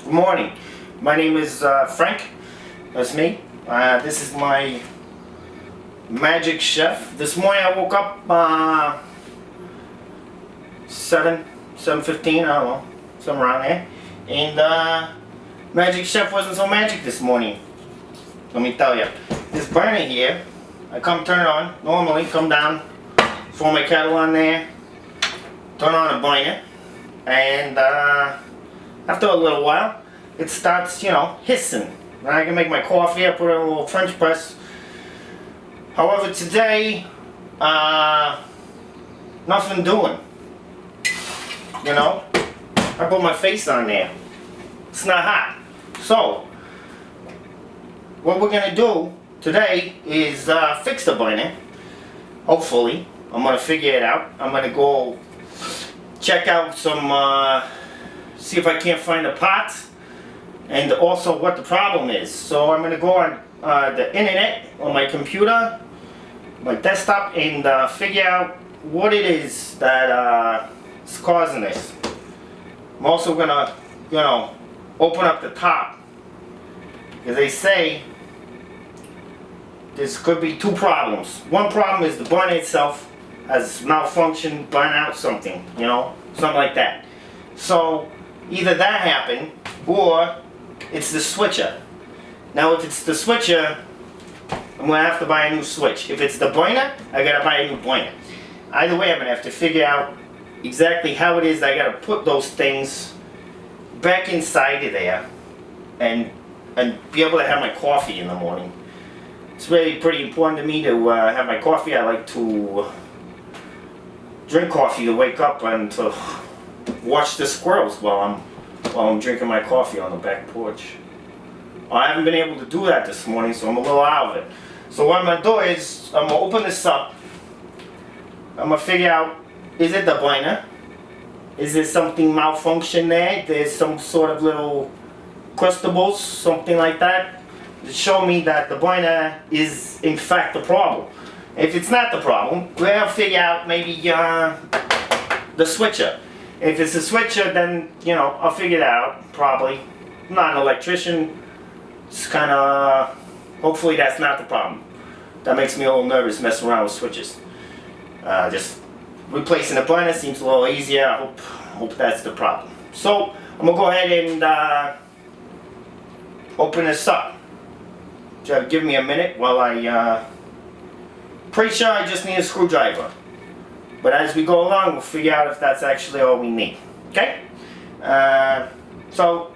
Good morning. My name is Frank. That's me. This is my Magic Chef. This morning I woke up 7:15, I don't know, somewhere around there. And Magic Chef wasn't so magic this morning. Let me tell you. This burner here, I come turn it on. Normally come down, throw my kettle on there, turn on the burner, and after a little while, it starts, hissing. And I can make my coffee, I put it in a little French press. However, today, nothing doing. I put my face on there. It's not hot. So, what we're gonna do today is fix the burner. Hopefully, I'm gonna figure it out. I'm gonna go check out some, see if I can't find the parts, and also what the problem is. So I'm gonna go on the internet on my computer, my desktop, and figure out what it is that is causing this. I'm also gonna, open up the top, because they say this could be two problems. One problem is the burner itself has malfunctioned, burn out something, something like that. So either that happened, or it's the switcher. Now if it's the switcher, I'm going to have to buy a new switch. If it's the burner, I got to buy a new burner. Either way, I'm going to have to figure out exactly how it is I got to put those things back inside of there and be able to have my coffee in the morning. It's really pretty important to me to have my coffee. I like to drink coffee to wake up and to watch the squirrels while I'm drinking my coffee on the back porch. I haven't been able to do that this morning, so I'm a little out of it. So what I'm going to do is, I'm going to open this up. I'm going to figure out, is it the burner? Is there something malfunction there? There's some sort of little crustables, something like that, to show me that the burner is in fact the problem. If it's not the problem, we'll figure out maybe the switcher. If it's a switcher, then, I'll figure it out, probably. I'm not an electrician. It's kind of, hopefully that's not the problem. That makes me a little nervous messing around with switches. Just replacing the burner seems a little easier. I hope that's the problem. So, I'm going to go ahead and open this up. Just give me a minute while I, pretty sure I just need a screwdriver. But as we go along, we'll figure out if that's actually all we need. Okay? So,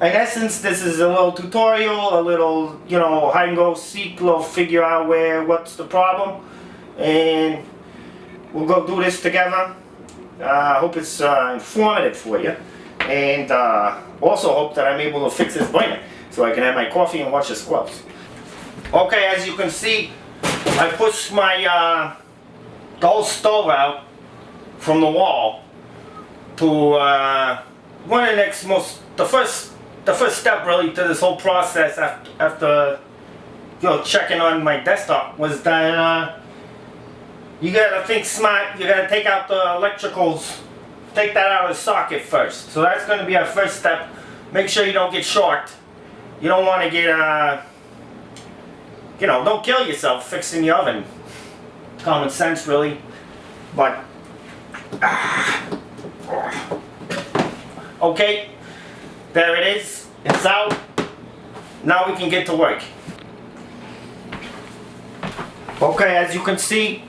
in essence, this is a little tutorial, a little, hide and go seek, little figure out what's the problem. And we'll go do this together. I hope it's informative for you. And also hope that I'm able to fix this burner so I can have my coffee and watch the squirrels. Okay, as you can see, I pushed my the whole stove out from the wall to one of the first step really to this whole process after checking on my desktop was that you gotta think smart. You gotta take out the electricals, take that out of the socket first. So that's gonna be our first step. Make sure you don't get short. You don't want to get don't kill yourself fixing the oven. Common sense, really. But okay, there it is. It's out. Now we can get to work. Okay, as you can see,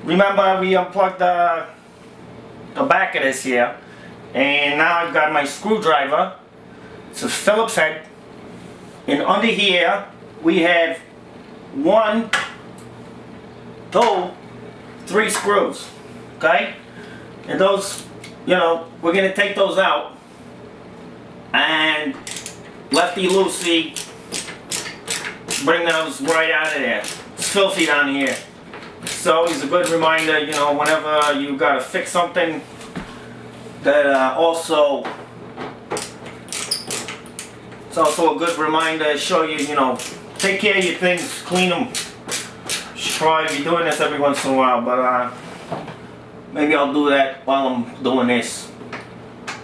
remember we unplugged the back of this here, and now I've got my screwdriver. It's a Phillips head, and under here we have 1, 2, 3 screws, okay? And those, we're gonna take those out and lefty-loosey bring those right out of there. It's filthy down here. So it's a good reminder, whenever you gotta fix something, that also, it's also a good reminder to show you, take care of your things, clean them. Should probably be doing this every once in a while, but maybe I'll do that while I'm doing this.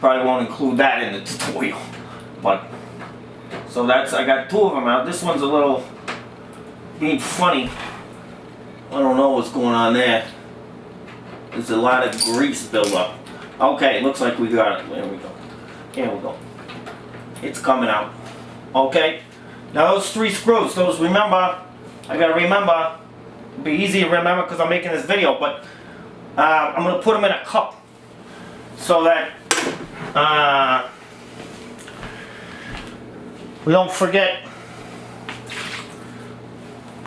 Probably won't include that in the tutorial. But so I got 2 of them out. This one's a little being funny. I don't know what's going on there. There's a lot of grease buildup. Okay, looks like we got it. There we go. Here we go. It's coming out. Okay. Now those 3 screws, remember, I gotta remember. It'll be easy to remember because I'm making this video, but I'm gonna put them in a cup so that we don't forget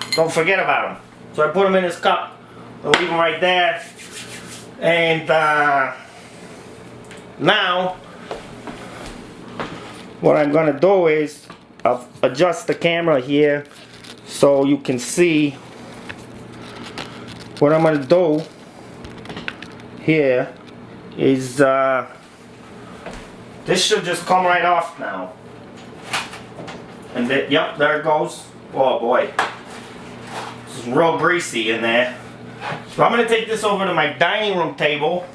about them. So I put them in this cup. I'll leave them right there. And now what I'm gonna do is I'll adjust the camera here so you can see what I'm gonna do here is this should just come right off now. And yep, there it goes. Oh boy, this is real greasy in there. So I'm gonna take this over to my dining room table,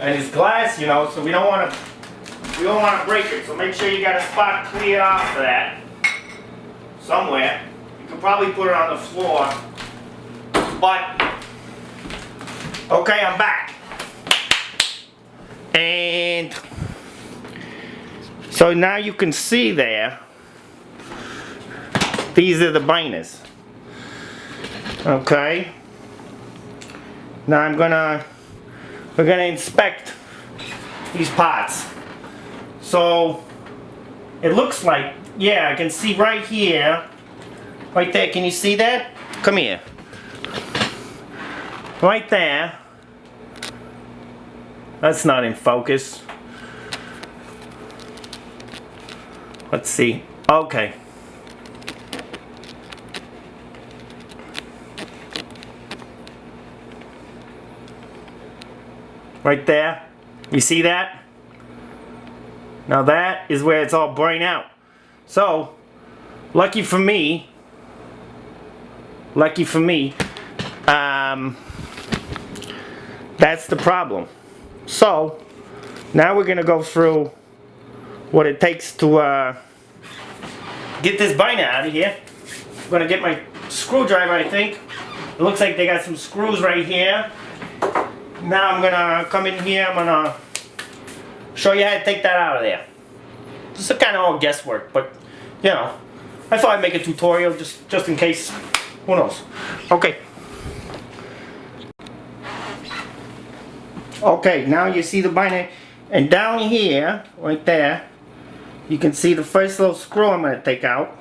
and it's glass, you know, so we don't want to break it. So make sure you got a spot cleared off for that somewhere. You could probably put it on the floor, but okay, I'm back. And so now you can see there, these are the binders. Okay. Now we're gonna inspect these parts. So it looks like, yeah, I can see right here, right there. Can you see that? Come here. Right there. That's not in focus. Let's see. Okay. Right there. You see that? Now that is where it's all burnt out. So, lucky for me, that's the problem. So, now we're gonna go through what it takes to get this binder out of here. I'm gonna get my screwdriver, I think. It looks like they got some screws right here. Now I'm gonna come in here, I'm gonna show you how to take that out of there. This is kind of all guesswork, but you know, I thought I'd make a tutorial just in case. Who knows? Okay. Okay, now you see the binder, and down here, right there, you can see the first little screw I'm gonna take out.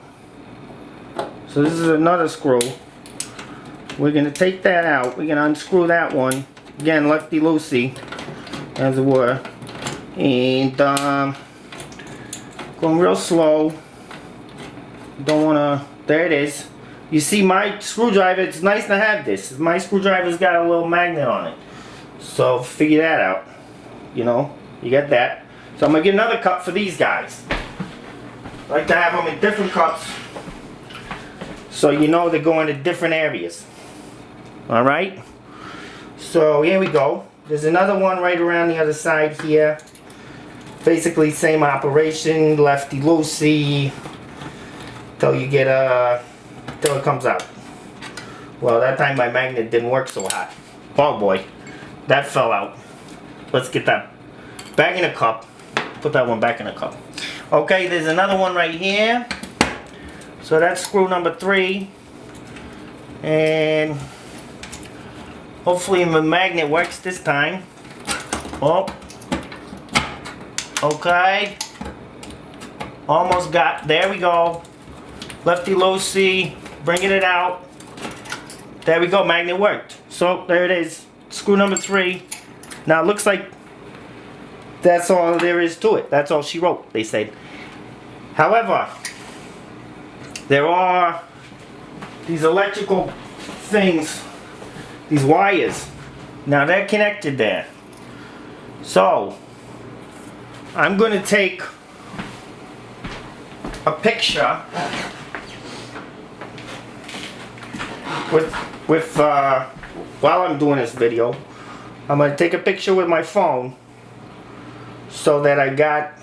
So this is another screw. We're gonna take that out. We're gonna unscrew that one. Again, lefty-loosey, as it were. And going real slow. Don't wanna, there it is. You see my screwdriver, it's nice to have this. My screwdriver's got a little magnet on it. So figure that out. You know, you get that. So I'm gonna get another cup for these guys. I like to have them in different cups, so you know they're going to different areas. Alright? So here we go. There's another one right around the other side here. Basically same operation, lefty-loosey, till you get till it comes out. Well, that time my magnet didn't work so hot. Oh boy, that fell out. Let's get that back in a cup. Put that one back in a cup. Okay, there's another one right here. So that's screw number 3. And hopefully the magnet works this time. Oh. Okay. Almost got, there we go. Lefty-loosey, bringing it out. There we go, magnet worked. So there it is, screw number 3. Now it looks like that's all there is to it. That's all she wrote, they said. However, there are these electrical things, these wires. Now they're connected there. So I'm going to take a picture while I'm doing this video. I'm going to take a picture with my phone so that I got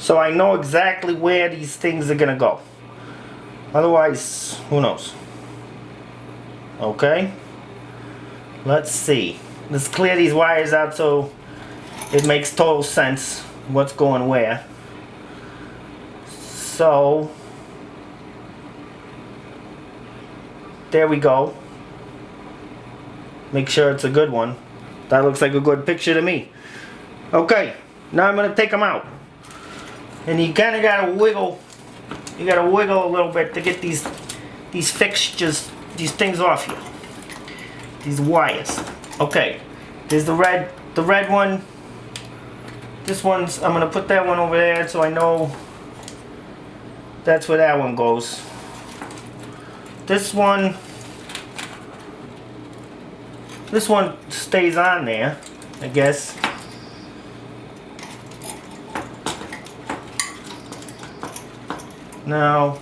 so I know exactly where these things are gonna go. Otherwise, who knows? Okay, let's see. Let's clear these wires out so it makes total sense what's going where. So there we go. Make sure it's a good one. That looks like a good picture to me. Okay, now I'm gonna take them out. And you kinda gotta wiggle. You gotta wiggle a little bit to get these fixtures, these things off here. These wires. Okay, there's the red one. This one's, I'm gonna put that one over there so I know that's where that one goes. This one stays on there, I guess. Now,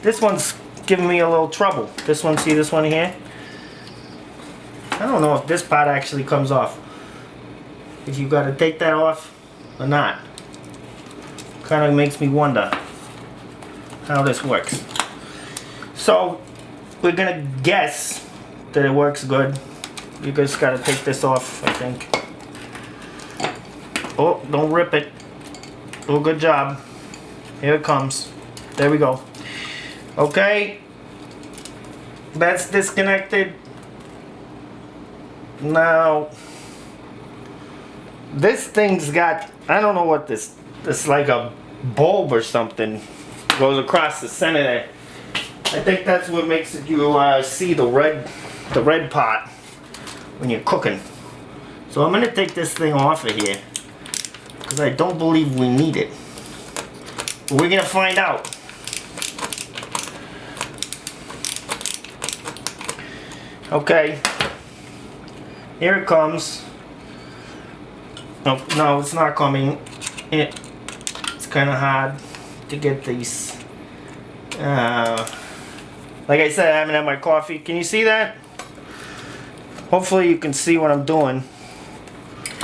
this one's giving me a little trouble. This one, see this one here? I don't know if this part actually comes off. If you gotta take that off or not. Kind of makes me wonder how this works. So, we're gonna guess that it works good. You just gotta take this off, I think. Oh, don't rip it. Oh, good job. Here it comes. There we go. Okay. That's disconnected. Now, this thing's got, I don't know what this like a bulb or something goes across the center there. I think that's what makes it, you see the red part when you're cooking. So I'm gonna take this thing off of here because I don't believe we need it. But we're gonna find out. Okay, here it comes. No, it's not coming. It's kind of hard to get these. Like I said, I haven't had my coffee. Can you see that? Hopefully you can see what I'm doing.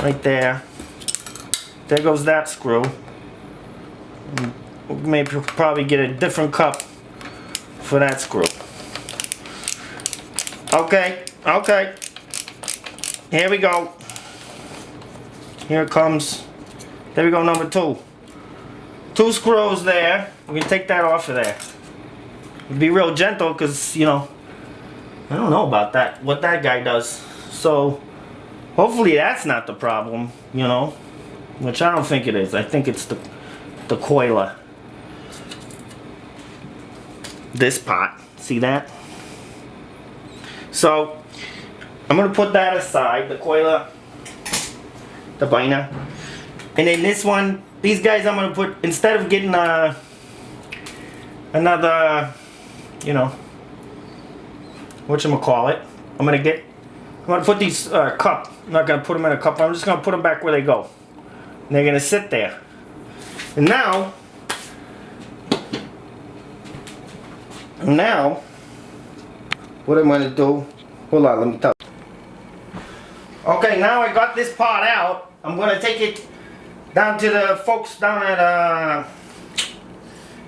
Right there. There goes that screw. Maybe probably get a different cup for that screw. Okay, okay. Here we go. Here it comes. There we go, number 2. 2 screws there. We can take that off of there. Be real gentle because, you know, I don't know about that, what that guy does. So, hopefully that's not the problem, you know, which I don't think it is. I think it's the coiler. This part, see that? So, I'm going to put that aside, the coiler, the binder. And then this one, these guys I'm going to put, instead of getting another, you know, whatchamacallit, I'm going to put these cup, I'm not going to put them in a cup, I'm just going to put them back where they go. And they're going to sit there. And now, what I'm going to do, hold on, let me tell you. Okay, now I got this part out. I'm going to take it down to the folks down at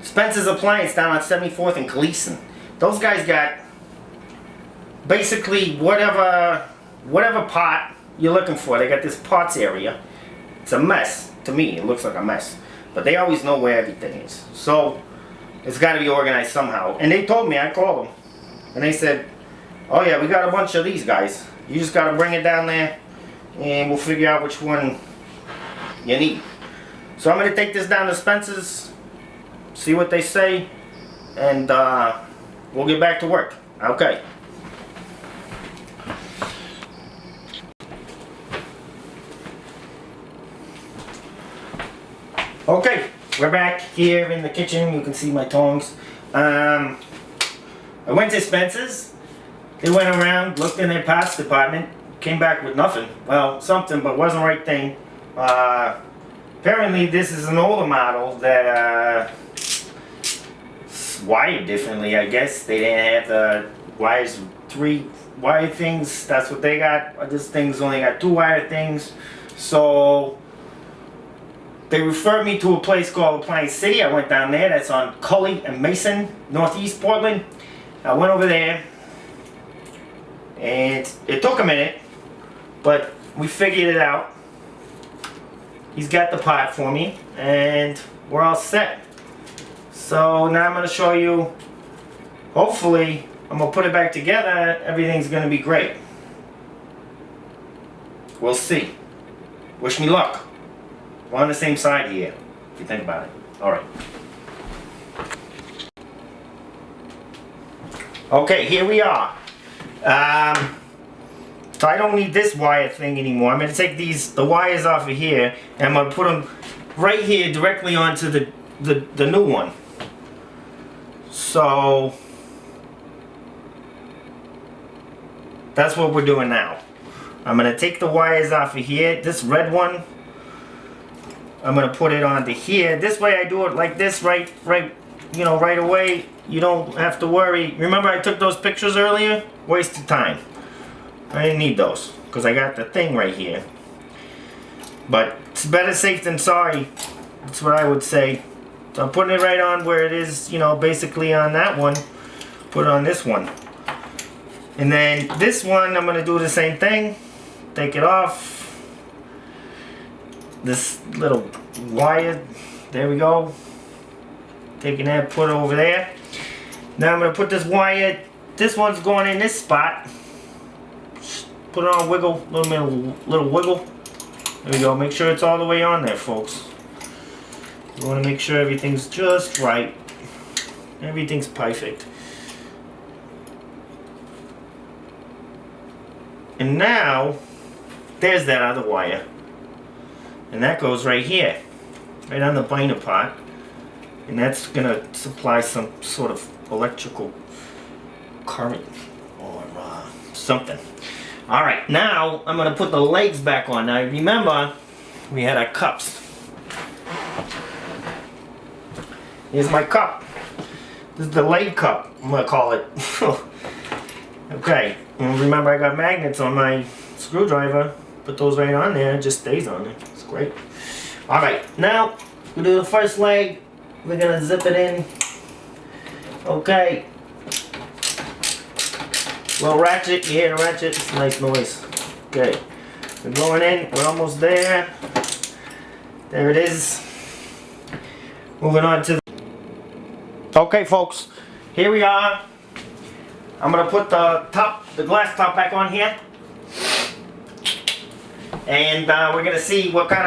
Spencer's Appliance down on 74th and Gleason. Those guys got basically whatever part you're looking for. They got this parts area. It's a mess. To me, it looks like a mess. But they always know where everything is. So, it's got to be organized somehow. And they told me, I called them. And they said, oh yeah, we got a bunch of these guys. You just got to bring it down there and we'll figure out which one you need. So I'm going to take this down to Spencer's, see what they say, and we'll get back to work. Okay. Okay, we're back here in the kitchen. You can see my tongs. I went to Spencer's. They went around, looked in their parts department, came back with nothing. Well, something, but wasn't the right thing. Apparently this is an older model that it's wired differently, I guess. They didn't have the wires, 3 wire things. That's what they got. This thing's only got 2 wire things. So they referred me to a place called Appliance City. I went down there. That's on Cully and Mason, Northeast Portland. I went over there, and it took a minute, but we figured it out. He's got the part for me, and we're all set. So now I'm going to show you, hopefully, I'm going to put it back together. Everything's going to be great. We'll see. Wish me luck. We're on the same side here, if you think about it. Alright. Okay, here we are. So I don't need this wire thing anymore. I'm going to take the wires off of here, and I'm going to put them right here directly onto the new one. So that's what we're doing now. I'm going to take the wires off of here. This red one, I'm going to put it onto here. This way I do it like this right away. You don't have to worry. Remember I took those pictures earlier? Wasted time. I didn't need those because I got the thing right here. But it's better safe than sorry. That's what I would say. So I'm putting it right on where it is, basically on that one. Put it on this one. And then this one, I'm going to do the same thing. Take it off. This little wire. There we go. Taking that, put it over there. Now I'm going to put this wire. This one's going in this spot. Just put it on wiggle. Little wiggle. There we go. Make sure it's all the way on there, folks. You want to make sure everything's just right. Everything's perfect. And now, there's that other wire. And that goes right here. Right on the binder part. And that's going to supply some sort of electrical current or something. Alright, now I'm going to put the legs back on. Now remember, we had our cups. Here's my cup. This is the leg cup, I'm going to call it. Okay, and remember I got magnets on my screwdriver. Put those right on there, it just stays on there. It's great. Alright, now we do the first leg. We're going to zip it in. Okay. Little ratchet, you hear the ratchet? It's a nice noise. Okay. We're going in, we're almost there. There it is. Moving on to okay, folks, here we are. I'm gonna put the glass top back on here, and we're gonna see what kind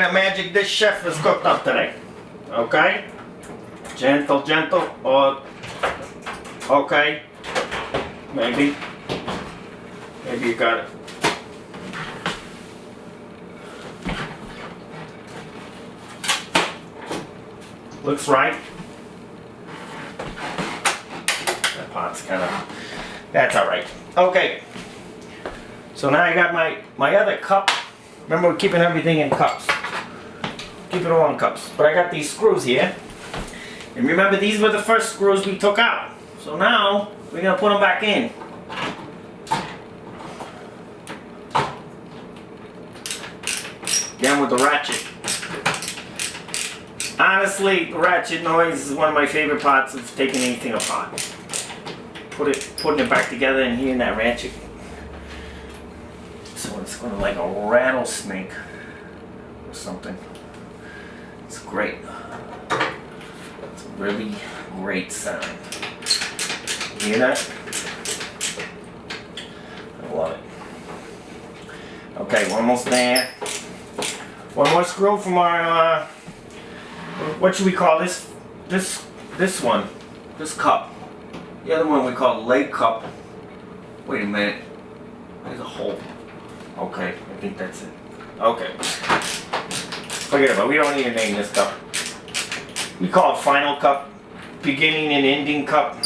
of magic this chef has cooked up today. Okay, gentle, or okay, maybe you got it. Looks right. That pot's kind of... That's alright. Okay. So now I got my other cup. Remember, we're keeping everything in cups. Keep it all in cups. But I got these screws here. And remember, these were the first screws we took out. So now, we're going to put them back in. Again with the ratchet. Honestly, the ratchet noise is one of my favorite parts of taking anything apart. Putting it back together and hearing that ratchet. So it's going to like a rattlesnake or something. It's great. It's a really great sound. You hear that? I love it. Okay, we're almost there. One more screw from our what should we call this? This one. This cup. The other one we call leg cup. Wait a minute. There's a hole. Okay, I think that's it. Okay. Forget about it. We don't need to name this cup. We call it final cup. Beginning and ending cup.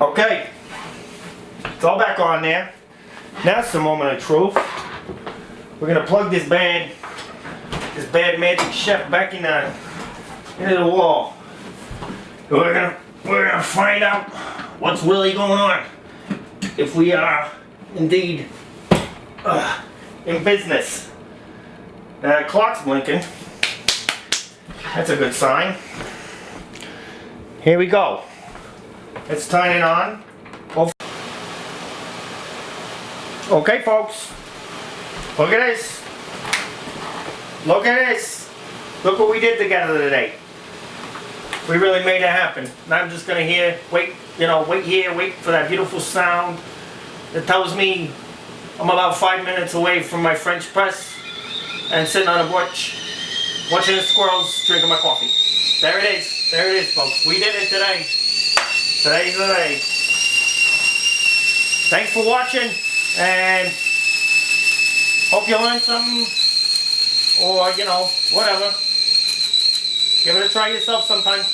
Okay. It's all back on there. Now it's the moment of truth. We're gonna plug this bad magic chef back into the wall. We're gonna find out what's really going on. If we are indeed in business. Clock's blinking. That's a good sign. Here we go. Let's turn it on. Okay, folks. Look at this. Look at this. Look what we did together today. We really made it happen. Now I'm just gonna wait for that beautiful sound that tells me I'm about 5 minutes away from my French press and sitting on a porch watching the squirrels, drinking my coffee. There it is. There it is, folks. We did it today. Today's the day. Thanks for watching, and hope you learned something, or whatever. Give it a try yourself sometime.